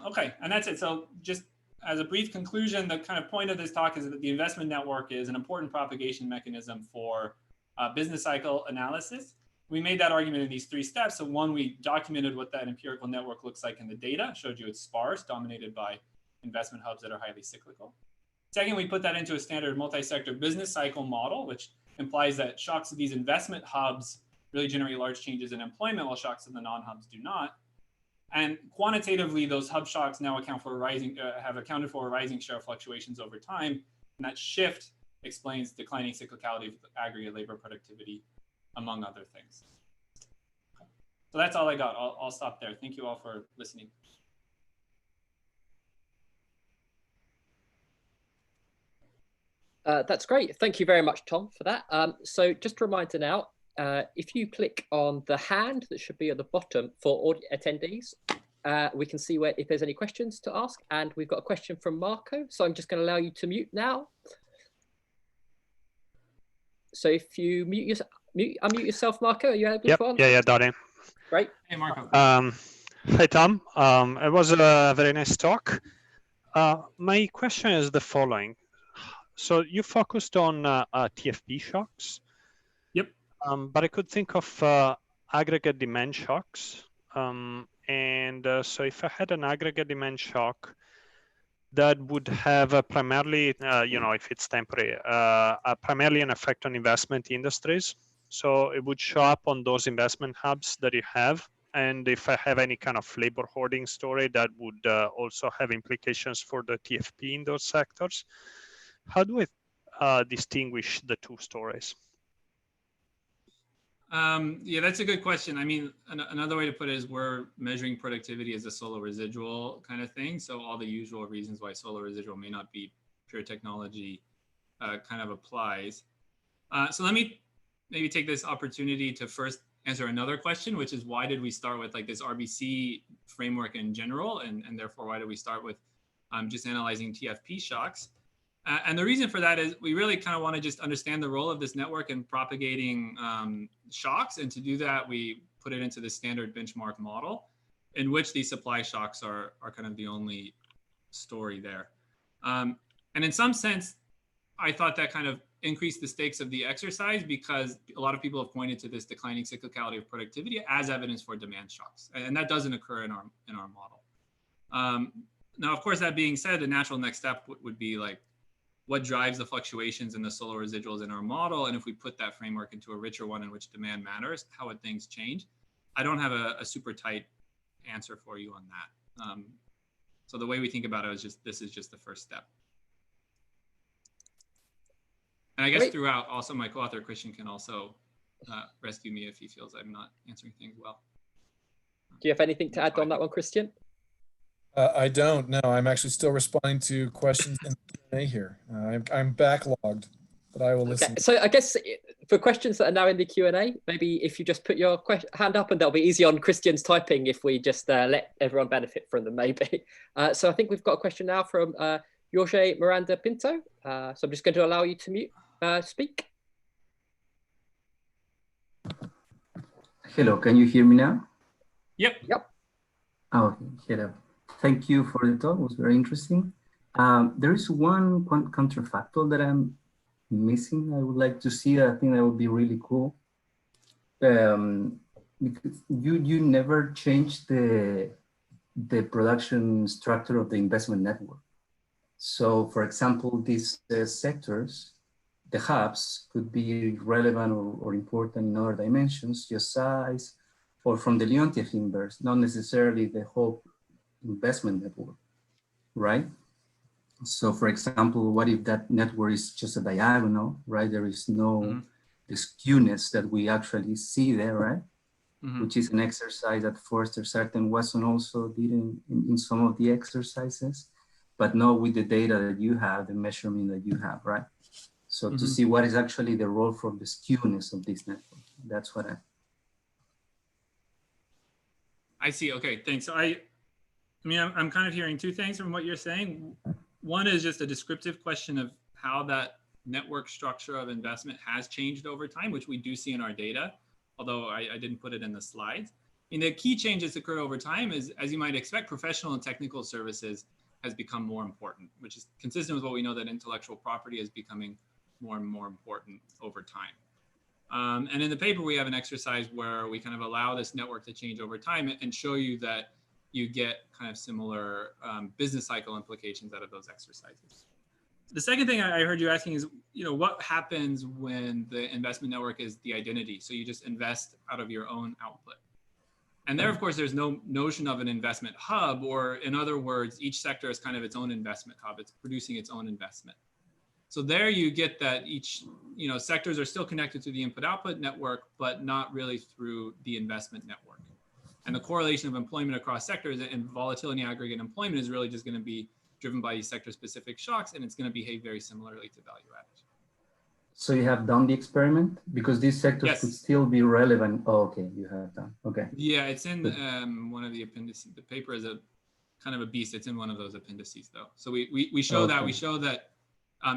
Okay, and that's it. So just as a brief conclusion, the kind of point of this talk is that the investment network is an important propagation mechanism for business cycle analysis. We made that argument in these 3 steps. So one, we documented what that empirical network looks like in the data, showed you it's sparse, dominated by investment hubs that are highly cyclical. Second, we put that into a standard multi-sector business cycle model, which implies that shocks of these investment hubs really generate large changes in employment, while shocks of the non-hubs do not. And quantitatively, those hub shocks now account for have accounted for a rising share of fluctuations over time. And that shift explains declining cyclicality of aggregate labor productivity, among other things. So that's all I got. I'll stop there. Thank you all for listening. That's great. Thank you very much, Tom, for that. So just a reminder now, if you click on the hand that should be at the bottom for attendees, we can see if there's any questions to ask. And we've got a question from Marco. So I'm just going to allow you to mute now. So if you unmute yourself, Marco, are you able to answer? Yeah, Donnie. Great. Hey, Marco. Hi, Tom. It was a very nice talk. My question is the following. So you focused on TFP shocks. Yep. But I could think of aggregate demand shocks. So if I had an aggregate demand shock, that would have primarily, if it's temporary, primarily an effect on investment industries. So it would show up on those investment hubs that you have. And if I have any kind of labor hoarding story, that would also have implications for the TFP in those sectors. How do I distinguish the 2 stories? Yeah, that's a good question. I mean, another way to put it is we're measuring productivity as a solo residual kind of thing. So all the usual reasons why solo residual may not be pure technology kind of applies. So let me maybe take this opportunity to first answer another question, which is why did we start with like this RBC framework in general? And therefore, why did we start with just analyzing TFP shocks? And the reason for that is we really kind of want to just understand the role of this network in propagating shocks. And to do that, we put it into the standard benchmark model in which these supply shocks are kind of the only story there. And in some sense, I thought that kind of increased the stakes of the exercise because a lot of people have pointed to this declining cyclicality of productivity as evidence for demand shocks. And that doesn't occur in our model. Now, of course, that being said, the natural next step would be like, what drives the fluctuations in the solo residuals in our model? And if we put that framework into a richer one in which demand matters, how would things change? I don't have a super tight answer for you on that. So the way we think about it is this is just the first step. And I guess throughout, also my co-author Christian can also rescue me if he feels I'm not answering things well. Do you have anything to add on that one, Christian? I don't know. I'm actually still responding to questions in the Q&A here. I'm backlogged, but I will listen. So I guess for questions that are now in the Q&A, maybe if you just put your hand up and that'll be easy on Christian's typing if we just let everyone benefit from them maybe. So I think we've got a question now from Jorge Miranda Pinto. So I'm just going to allow you to speak. Hello, can you hear me now? Yep. Oh, hello. Thank you for the talk. It was very interesting. There is one counterfactual that I'm missing. I would like to see. I think that would be really cool. Because you never changed the production structure of the investment network. So, for example, these sectors, the hubs could be relevant or important in other dimensions, just size, or from the Leontief inverse, not necessarily the whole investment network, right? So for example, what if that network is just a diagonal, right? There is no the skewness that we actually see there, right? Which is an exercise that Forrester Sarton Watson also did in some of the exercises, but not with the data that you have, the measurement that you have, right? So to see what is actually the role for the skewness of this network. That's what I see. Okay, thanks. So I mean, I'm kind of hearing two things from what you're saying. One is just a descriptive question of how that network structure of investment has changed over time, which we do see in our data, although I didn't put it in the slides. I mean, the key changes occurred over time is, as you might expect, professional and technical services has become more important, which is consistent with what we know that intellectual property is becoming more and more important over time. And in the paper, we have an exercise where we kind of allow this network to change over time and show you that you get kind of similar business cycle implications out of those exercises. The second thing I heard you asking is, what happens when the investment network is the identity? So you just invest out of your own output. And there, of course, there's no notion of an investment hub, or in other words, each sector is kind of its own investment hub. It's producing its own investment. So there you get that each, sectors are still connected to the input-output network, but not really through the investment network. And the correlation of employment across sectors and volatility in aggregate employment is really just going to be driven by these sector-specific shocks, and it's going to behave very similarly to value added. So you have done the experiment? Because these sectors could still be relevant. Oh, okay, you have done. Okay. Yeah, it's in one of the appendices. The paper is a kind of a beast. It's in one of those appendices, though. So we show that. We show that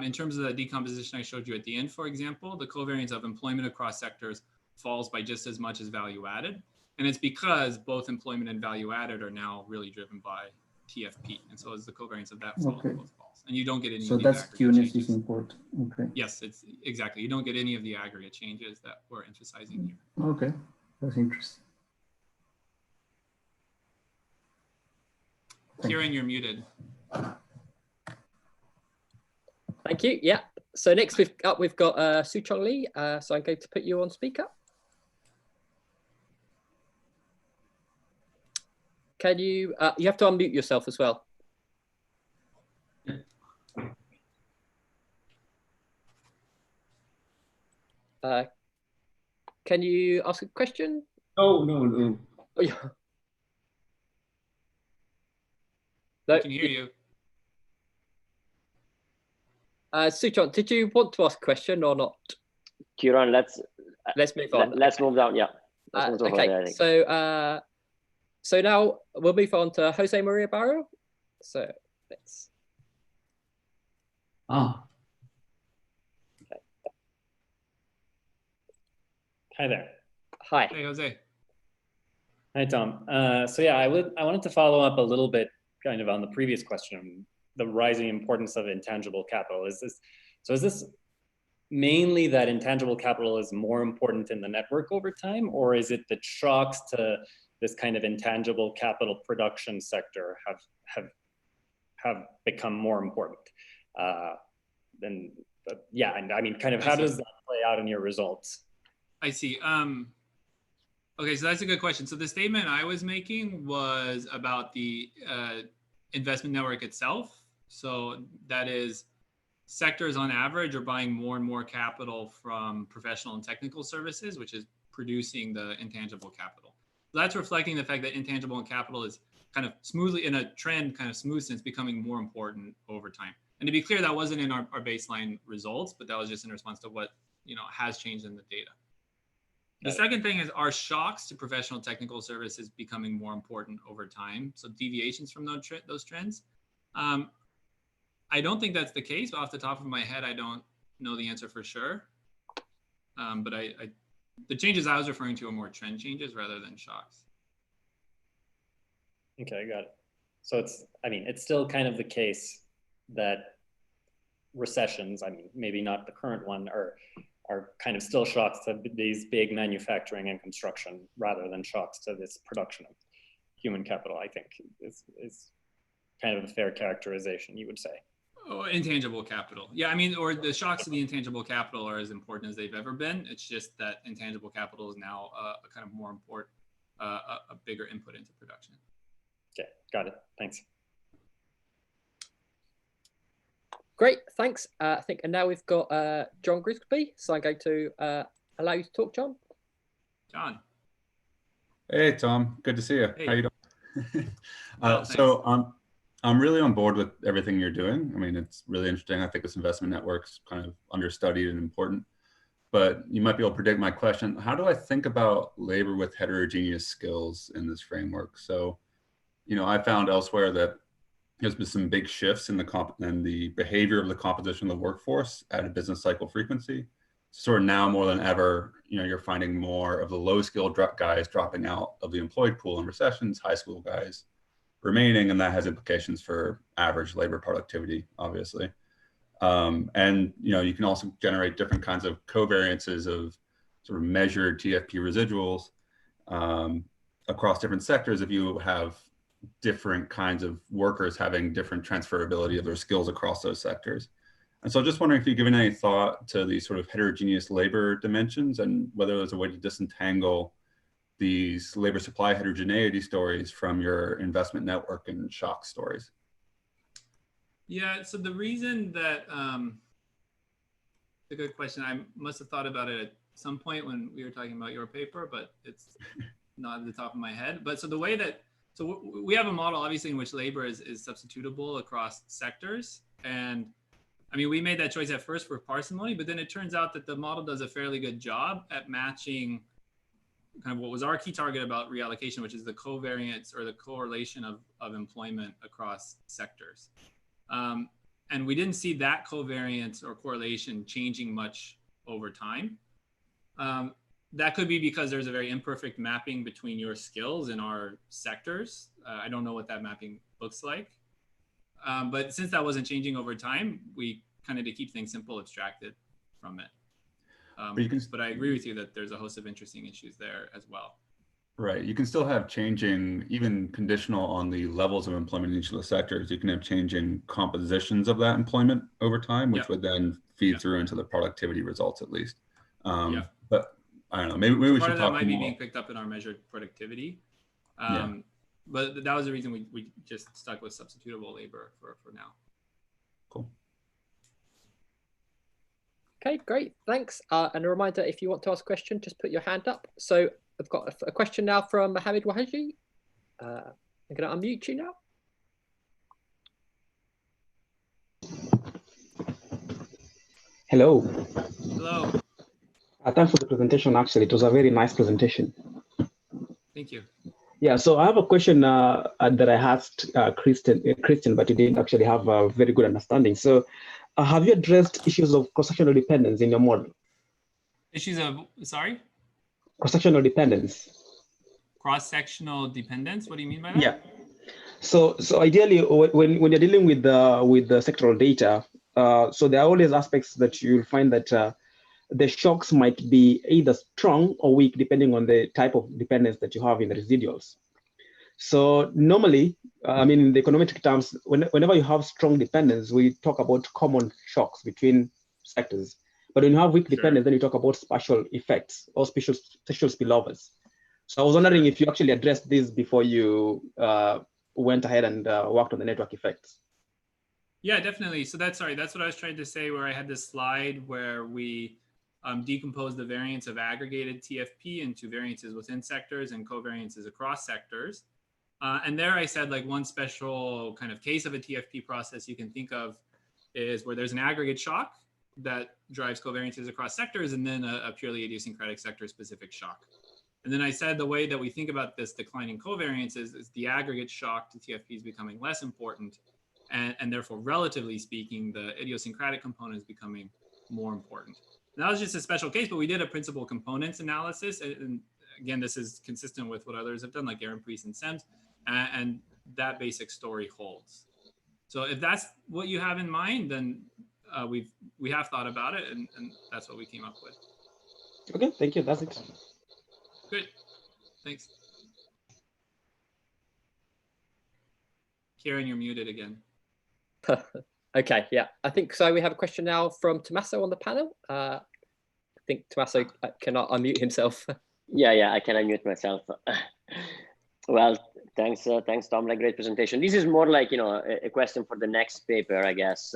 in terms of the decomposition I showed you at the end, for example, the covariance of employment across sectors falls by just as much as value added. And it's because both employment and value added are now really driven by TFP. And so as the covariance of that falls, both falls. And you don't get any so of that skewness changes. is important. Okay. Yes, it's exactly. You don't get any of the aggregate changes that we're emphasizing here. Okay, that's interesting. Kieran, you're muted. Thank you. Yeah. So next we've got Suchong Lee. So I'm going to put you on speaker. Can you? You have to unmute yourself as well. Can you ask a question? No. Oh, yeah. I can hear you. Suchong, did you want to ask a question or not? Kieran, let's move on. Let's move down. Yeah. Okay. There, so now we'll move on to Jose Maria Barrio. So let's. Okay. Hi there. Hi. Hey, Jose. Hi, Tom. So yeah, I wanted to follow up a little bit kind of on the previous question, the rising importance of intangible capital. Is this mainly that intangible capital is more important in the network over time, or is it that shocks to this kind of intangible capital production sector have become more important? Yeah, and I mean, kind of how does that play out in your results? I see. Okay, so that's a good question. So the statement I was making was about the investment network itself. So that is, sectors on average are buying more and more capital from professional and technical services, which is producing the intangible capital. So that's reflecting the fact that intangible and capital is kind of smoothly in a trend, kind of smooth sense, becoming more important over time. And to be clear, that wasn't in our baseline results, but that was just in response to what has changed in the data. The second thing is, are shocks to professional technical services becoming more important over time? So deviations from those trends. I don't think that's the case. Off the top of my head, I don't know the answer for sure. But the changes I was referring to are more trend changes rather than shocks. Okay, got it. So it's still kind of the case that recessions, maybe not the current one, are kind of still shocks to these big manufacturing and construction rather than shocks to this production of human capital, I think is kind of a fair characterization, you would say. Oh, intangible capital. Yeah, or the shocks to the intangible capital are as important as they've ever been. It's just that intangible capital is now a kind of more important, a bigger input into production. Okay, got it. Thanks. Great, thanks. I think, and now we've got John Grisby, so I'm going to allow you to talk, John. John. Hey, Tom. Good to see you. Hey. How you doing? Well, so I'm really on board with everything you're doing. I mean, it's really interesting. I think this investment network's kind of understudied and important. But you might be able to predict my question. How do I think about labor with heterogeneous skills in this framework? So, you know, I found elsewhere that there's been some big shifts in the behavior of the composition of the workforce at a business cycle frequency. Sort of now more than ever, you know, you're finding more of the low-skilled guys dropping out of the employed pool in recessions, high school guys remaining, and that has implications for average labor productivity, obviously. And you know, you can also generate different kinds of covariances of sort of measured TFP residuals across different sectors if you have different kinds of workers having different transferability of their skills across those sectors. And so just wondering if you've given any thought to these sort of heterogeneous labor dimensions and whether there's a way to disentangle these labor supply heterogeneity stories from your investment network and shock stories. Yeah, so the reason that, it's a good question. I must have thought about it at some point when we were talking about your paper, but it's not at the top of my head. But so the way that, so we have a model obviously in which labor is substitutable across sectors. And I mean, we made that choice at first for parsimony, but then it turns out that the model does a fairly good job at matching kind of what was our key target about reallocation, which is the covariance or the correlation of employment across sectors. And we didn't see that covariance or correlation changing much over time. That could be because there's a very imperfect mapping between your skills and our sectors. I don't know what that mapping looks like. But since that wasn't changing over time, we kind of, to keep things simple, abstracted from it. But I agree with you that there's a host of interesting issues there as well. Right. You can still have changing, even conditional on the levels of employment in each of the sectors. You can have changing compositions of that employment over time, which would then feed through into the productivity results at least. But I don't know, maybe we should talk more. Part of that might be being picked up in our measured productivity. But that was the reason we just stuck with substitutable labor for now. Cool. Okay, great, thanks. And a reminder, if you want to ask a question, just put your hand up. So I've got a question now from Mohammed Wahaji. I'm going to unmute you now. Hello. Hello. Thanks for the presentation. Actually, it was a very nice presentation. Thank you. Yeah, so I have a question that I asked Christian, but he didn't actually have a very good understanding. So have you addressed issues of cross-sectional dependence in your model? Issues of, sorry? Cross-sectional dependence. Cross-sectional dependence? What do you mean by that? Yeah. So ideally, when you're dealing with the sectoral data, so there are always aspects that you'll find that the shocks might be either strong or weak depending on the type of dependence that you have in the residuals. So normally, I mean, in the econometric terms, whenever you have strong dependence, we talk about common shocks between sectors. But when you have weak dependence, then you talk about spatial effects or spatial spillovers. So I was wondering if you actually addressed this before you went ahead and worked on the network effects. Yeah, definitely. So that's what I was trying to say, where I had this slide where we decomposed the variance of aggregated TFP into variances within sectors and covariances across sectors. And there I said, like, one special kind of case of a TFP process you can think of is where there's an aggregate shock that drives covariances across sectors, and then a purely idiosyncratic sector specific shock. And then I said the way that we think about this declining covariances is the aggregate shock to TFP is becoming less important, and therefore, relatively speaking, the idiosyncratic component is becoming more important. And that was just a special case, but we did a principal components analysis. And again, this is consistent with what others have done, like Aaron Priest and SEMS, and that basic story holds. So if that's what you have in mind, then we have thought about it, and that's what we came up with. Okay, thank you. That's it. Good, thanks. Kieran, you're muted again. Okay, yeah, I think so. We have a question now from Tommaso on the panel. I think Tommaso cannot unmute himself. Yeah, I can unmute myself. Well, thanks, Tom. Like, great presentation. This is more like, a question for the next paper, I guess.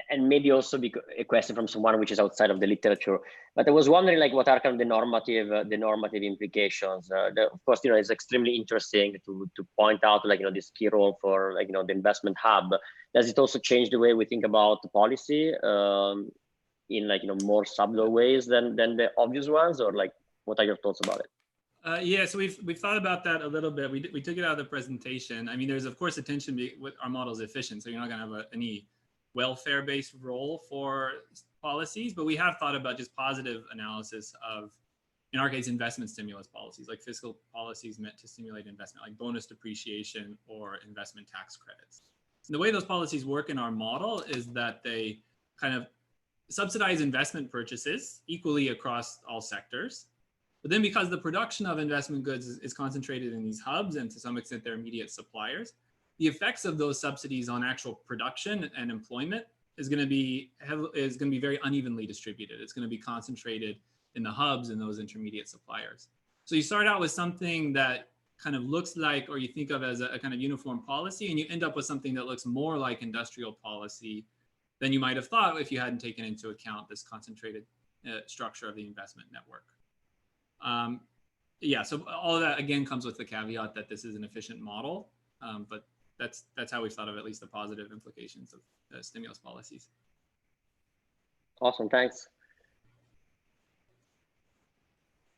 And maybe also a question from someone which is outside of the literature. But I was wondering, like, what are kind of the normative implications? Of course, it's extremely interesting to point out, like, this key role for, like, the investment hub. Does it also change the way we think about the policy in, like, more subtle ways than the obvious ones, or like, what are your thoughts about it? Yeah, so we've thought about that a little bit. We took it out of the presentation. I mean, there's of course a tension with our model is efficient, so you're not going to have any welfare-based role for policies, but we have thought about just positive analysis of, in our case, investment stimulus policies, like fiscal policies meant to stimulate investment, like bonus depreciation or investment tax credits. And the way those policies work in our model is that they kind of subsidize investment purchases equally across all sectors. But then because the production of investment goods is concentrated in these hubs and to some extent their immediate suppliers, the effects of those subsidies on actual production and employment is going to be very unevenly distributed. It's going to be concentrated in the hubs and those intermediate suppliers. So you start out with something that kind of looks like, or you think of as a kind of uniform policy, and you end up with something that looks more like industrial policy than you might have thought if you hadn't taken into account this concentrated structure of the investment network. Yeah, so all of that again comes with the caveat that this is an efficient model, but that's how we've thought of at least the positive implications of stimulus policies. Awesome, thanks.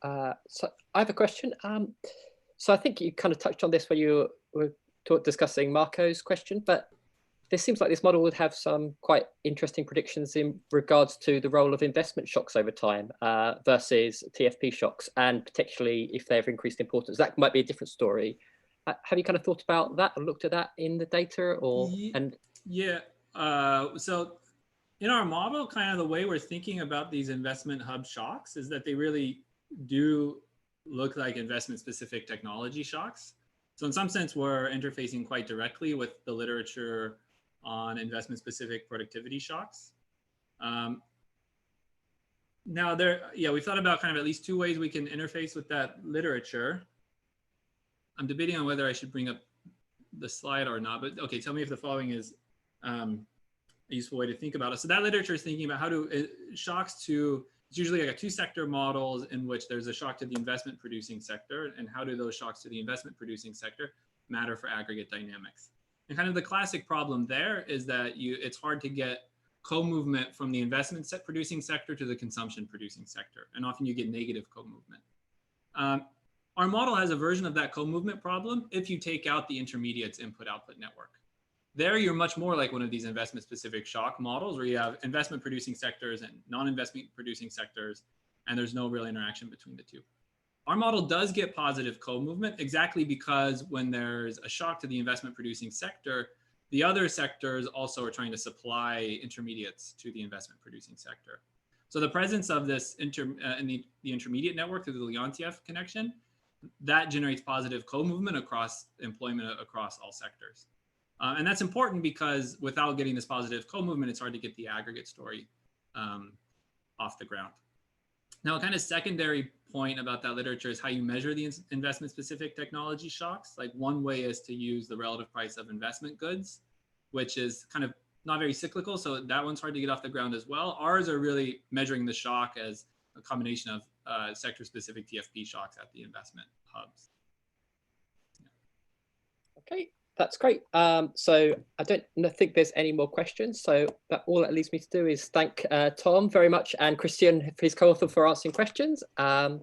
So I have a question. So I think you kind of touched on this when you were discussing Marco's question, but this seems like this model would have some quite interesting predictions in regards to the role of investment shocks over time versus TFP shocks, and particularly if they have increased importance. That might be a different story. Have you kind of thought about that or looked at that in the data, or? Yeah. So in our model, kind of the way we're thinking about these investment hub shocks is that they really do look like investment-specific technology shocks. So in some sense, we're interfacing quite directly with the literature on investment-specific productivity shocks. Now we've thought about kind of at least two ways we can interface with that literature. I'm debating on whether I should bring up the slide or not, but okay, tell me if the following is a useful way to think about it. So that literature is thinking about how to shocks to, it's usually like a two-sector models in which there's a shock to the investment producing sector, and how do those shocks to the investment producing sector matter for aggregate dynamics. And kind of the classic problem there is that it's hard to get co-movement from the investment producing sector to the consumption producing sector, and often you get negative co-movement. Our model has a version of that co-movement problem if you take out the intermediates input-output network. There, you're much more like one of these investment-specific shock models where you have investment-producing sectors and non-investment-producing sectors, and there's no real interaction between the two. Our model does get positive co-movement exactly because when there's a shock to the investment-producing sector, the other sectors also are trying to supply intermediates to the investment-producing sector. So the presence of this in the intermediate network through the Leontief connection, that generates positive co-movement across employment across all sectors. And that's important because without getting this positive co-movement, it's hard to get the aggregate story off the ground. Now, a kind of secondary point about that literature is how you measure the investment-specific technology shocks. Like one way is to use the relative price of investment goods, which is kind of not very cyclical. So that one's hard to get off the ground as well. Ours are really measuring the shock as a combination of sector-specific TFP shocks at the investment hubs. Yeah. Okay, that's great. So I don't think there's any more questions. So all that leaves me to do is thank Tom very much and Christian, his co-author, for answering questions. And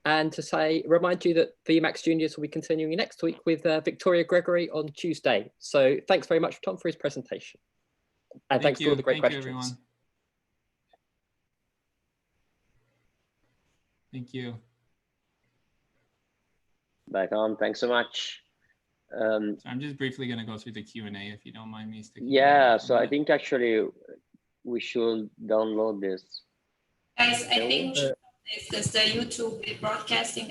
to remind you that VMACS Juniors will be continuing next week with Victoria Gregory on Tuesday. So thanks very much, Tom, for his presentation. And thanks for all the great questions. Thank you, everyone. Thank you. Bye, Tom. Thanks so much. So I'm just briefly going to go through the Q&A if you don't mind me sticking. Yeah, so I think actually we should download this. Guys, I think the YouTube broadcasting